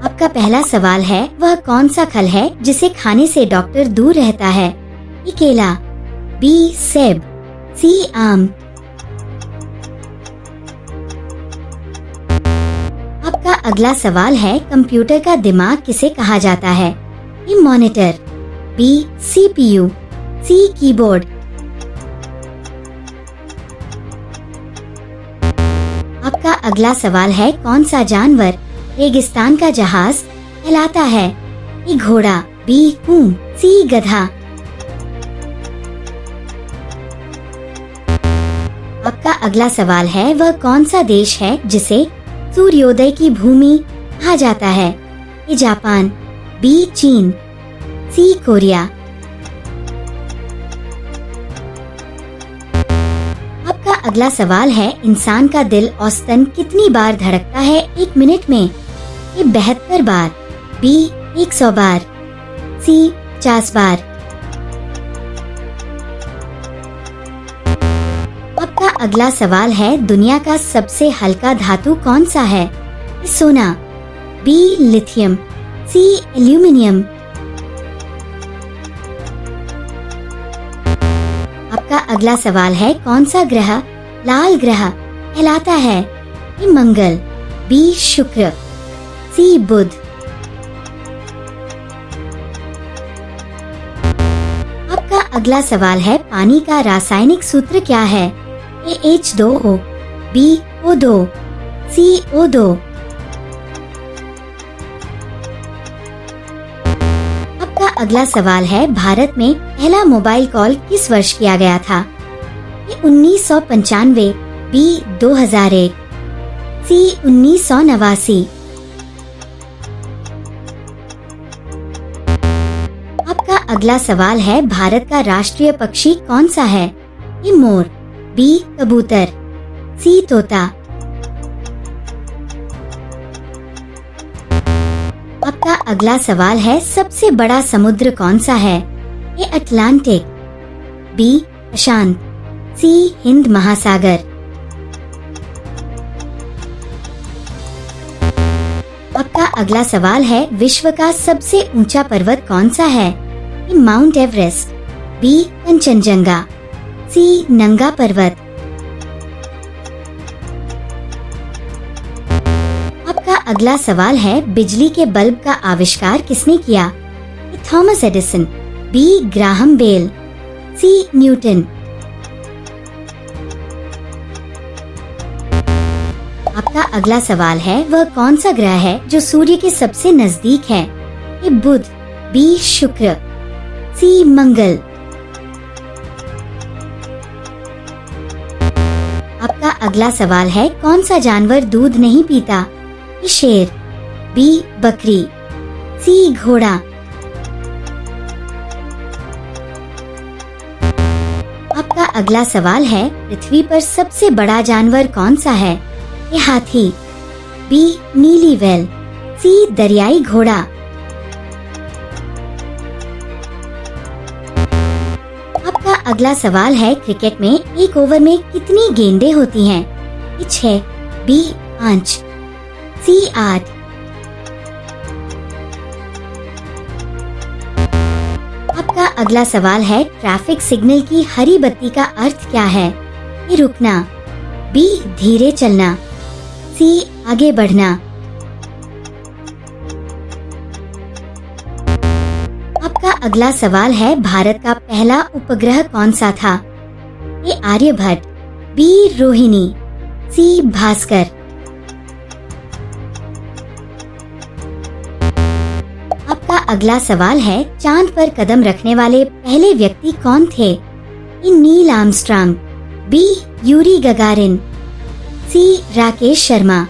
आपका पहला सवाल है, वह कौन सा फल है जिसे खाने से डॉक्टर दूर रहता है? ए केला, बी सेब, सी आम। आपका अगला सवाल है, कंप्यूटर का दिमाग किसे कहा जाता है? A monitor, B CPU, C keyboard. आपका अगला सवाल है, कौन सा जानवर रेगिस्तान का जहाज कहलाता है? ए घोड़ा, बी ऊंट, सी गधा। आपका अगला सवाल है, वह कौन सा देश है जिसे सूर्योदय की भूमि कहा जाता है? ए जापान, बी चीन, सी कोरिया। आपका अगला सवाल है, इंसान का दिल औसतन कितनी बार धड़कता है 1 मिनट में? ए 72 बार, बी 100 बार, सी 50 बार। आपका अगला सवाल है, दुनिया का सबसे हल्का धातु कौन सा है? ए सोना, बी लिथियम, सी एल्यूमिनियम। आपका अगला सवाल है, कौन सा ग्रह लाल ग्रह कहलाता है? ए मंगल, बी शुक्र, सी बुध। आपका अगला सवाल है, पानी का रासायनिक सूत्र क्या है? ए H2O, बी O2, सी O2। आपका अगला सवाल है, भारत में पहला मोबाइल कॉल किस वर्ष किया गया था? ए 1995, बी 2001, सी 1989। आपका अगला सवाल है, भारत का राष्ट्रीय पक्षी कौन सा है? ए मोर, बी कबूतर, सी तोता। आपका अगला सवाल है, सबसे बड़ा समुद्र कौन सा है? ए अटलांटिक, बी प्रशांत, सी हिंद महासागर। आपका अगला सवाल है, विश्व का सबसे ऊंचा पर्वत कौन सा है? ए माउंट एवरेस्ट, बी कंचनजंगा, सी नंगा पर्वत। आपका अगला सवाल है, बिजली के बल्ब का आविष्कार किसने किया? A Thomas Edison, B Graham Bell, C Newton. आपका अगला सवाल है, वह कौन सा ग्रह है जो सूर्य के सबसे नजदीक है? ए बुध, बी शुक्र, सी मंगल। आपका अगला सवाल है, कौन सा जानवर दूध नहीं पीता? ए शेर, बी बकरी, सी घोड़ा। आपका अगला सवाल है, पृथ्वी पर सबसे बड़ा जानवर कौन सा है? ए हाथी, बी नीली व्हेल, सी दरियाई घोड़ा। आपका अगला सवाल है, क्रिकेट में एक ओवर में कितनी गेंदें होती हैं? ए 6, बी 5, सी 8। आपका अगला सवाल है, ट्रैफिक सिग्नल की हरी बत्ती का अर्थ क्या है? ए रुकना, बी धीरे चलना, सी आगे बढ़ना। आपका अगला सवाल है, भारत का पहला उपग्रह कौन सा था? ए आर्यभट्ट, बी रोहिणी, सी भास्कर। आपका अगला सवाल है, चांद पर कदम रखने वाले पहले व्यक्ति कौन थे? A Neil Armstrong, B Yuri Gagarin, C Rakesh Sharma.